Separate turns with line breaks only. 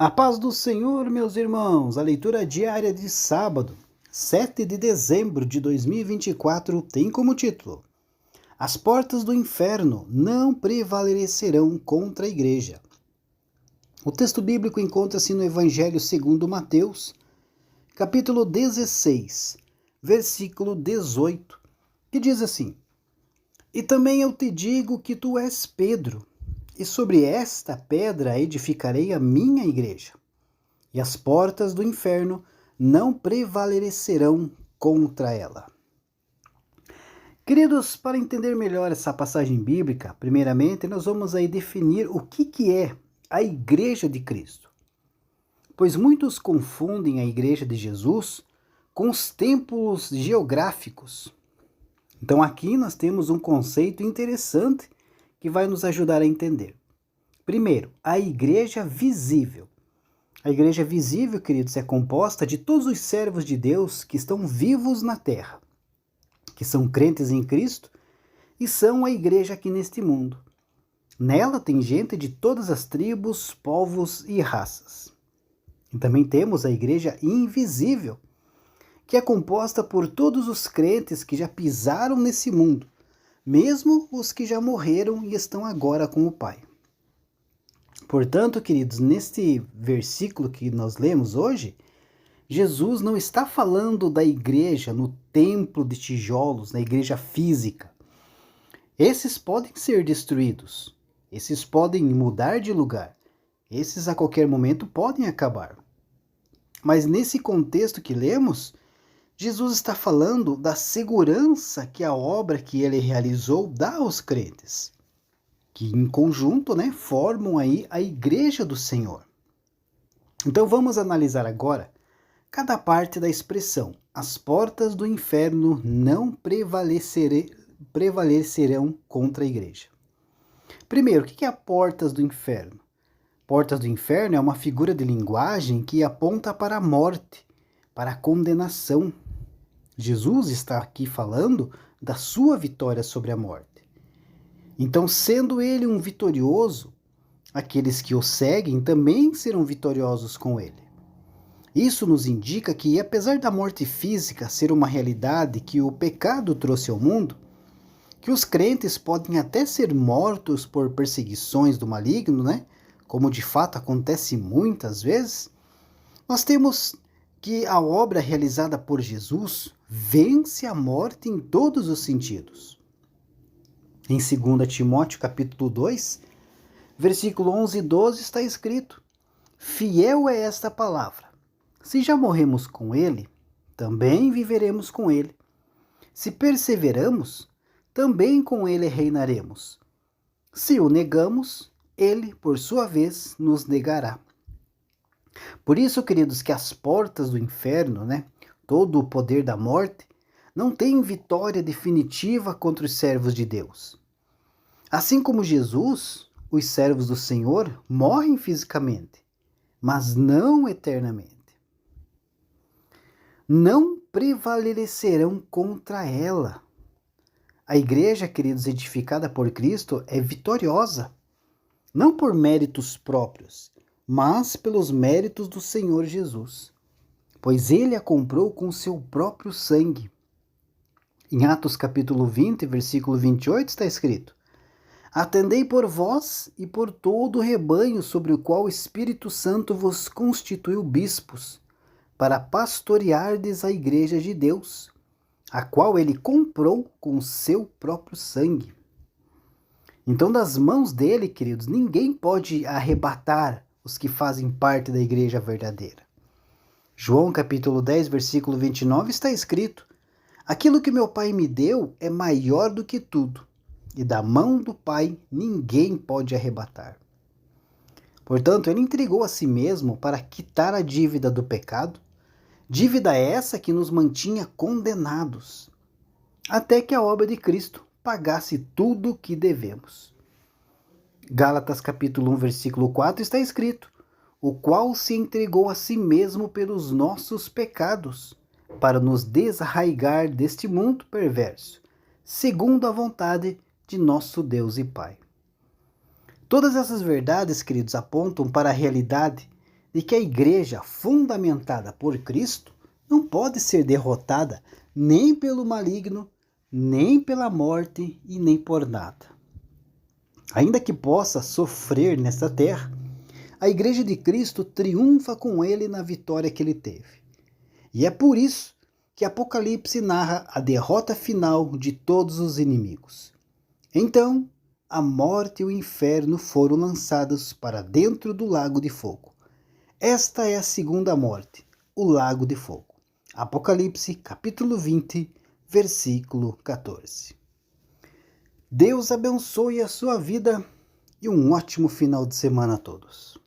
A paz do Senhor, meus irmãos. A leitura diária de sábado, 7 de dezembro de 2024, tem como título: As portas do inferno não prevalecerão contra a igreja. O texto bíblico encontra-se no Evangelho segundo Mateus, capítulo 16, versículo 18, que diz assim: E também eu te digo que tu és Pedro, e sobre esta pedra edificarei a minha igreja, e as portas do inferno não prevalecerão contra ela. Queridos, para entender melhor essa passagem bíblica, primeiramente nós vamos aí definir o que é a Igreja de Cristo. Pois muitos confundem a Igreja de Jesus com os templos geográficos. Então aqui nós temos um conceito interessante que vai nos ajudar a entender. Primeiro, a igreja visível. A igreja visível, queridos, é composta de todos os servos de Deus que estão vivos na terra, que são crentes em Cristo e são a igreja aqui neste mundo. Nela tem gente de todas as tribos, povos e raças. E também temos a igreja invisível, que é composta por todos os crentes que já pisaram nesse mundo, mesmo os que já morreram e estão agora com o Pai. Portanto, queridos, neste versículo que nós lemos hoje, Jesus não está falando da igreja no templo de tijolos, na igreja física. Esses podem ser destruídos, esses podem mudar de lugar, esses a qualquer momento podem acabar. Mas nesse contexto que lemos, Jesus está falando da segurança que a obra que ele realizou dá aos crentes, que em conjunto, formam aí a igreja do Senhor. Então vamos analisar agora cada parte da expressão: as portas do inferno não prevalecerão contra a igreja. Primeiro, o que é a portas do inferno? Portas do inferno é uma figura de linguagem que aponta para a morte, para a condenação. Jesus está aqui falando da sua vitória sobre a morte. Então, sendo ele um vitorioso, aqueles que o seguem também serão vitoriosos com ele. Isso nos indica que, apesar da morte física ser uma realidade que o pecado trouxe ao mundo, que os crentes podem até ser mortos por perseguições do maligno, como de fato acontece muitas vezes, nós temos que a obra realizada por Jesus vence a morte em todos os sentidos. Em 2 Timóteo capítulo 2, versículo 11 e 12 está escrito: Fiel é esta palavra. Se já morremos com ele, também viveremos com ele. Se perseveramos, também com ele reinaremos. Se o negamos, ele, por sua vez, nos negará. Por isso, queridos, que as portas do inferno, todo o poder da morte, não tem vitória definitiva contra os servos de Deus. Assim como Jesus, os servos do Senhor morrem fisicamente, mas não eternamente. Não prevalecerão contra ela. A igreja, queridos, edificada por Cristo é vitoriosa, não por méritos próprios, mas pelos méritos do Senhor Jesus, pois ele a comprou com seu próprio sangue. Em Atos capítulo 20, versículo 28 está escrito: Atendei por vós e por todo o rebanho sobre o qual o Espírito Santo vos constituiu bispos, para pastoreardes a igreja de Deus, a qual ele comprou com o seu próprio sangue. Então, das mãos dele, queridos, ninguém pode arrebatar os que fazem parte da igreja verdadeira. João capítulo 10, versículo 29 está escrito: Aquilo que meu Pai me deu é maior do que tudo, e da mão do Pai ninguém pode arrebatar. Portanto, ele entregou a si mesmo para quitar a dívida do pecado, dívida essa que nos mantinha condenados, até que a obra de Cristo pagasse tudo o que devemos. Gálatas capítulo 1, versículo 4 está escrito: O qual se entregou a si mesmo pelos nossos pecados, para nos desarraigar deste mundo perverso, segundo a vontade de nosso Deus e Pai. Todas essas verdades, queridos, apontam para a realidade de que a igreja fundamentada por Cristo não pode ser derrotada nem pelo maligno, nem pela morte e nem por nada. Ainda que possa sofrer nesta terra, a igreja de Cristo triunfa com ele na vitória que ele teve. E é por isso que Apocalipse narra a derrota final de todos os inimigos. Então, a morte e o inferno foram lançados para dentro do lago de fogo. Esta é a segunda morte, o lago de fogo. Apocalipse, capítulo 20, versículo 14. Deus abençoe a sua vida e um ótimo final de semana a todos.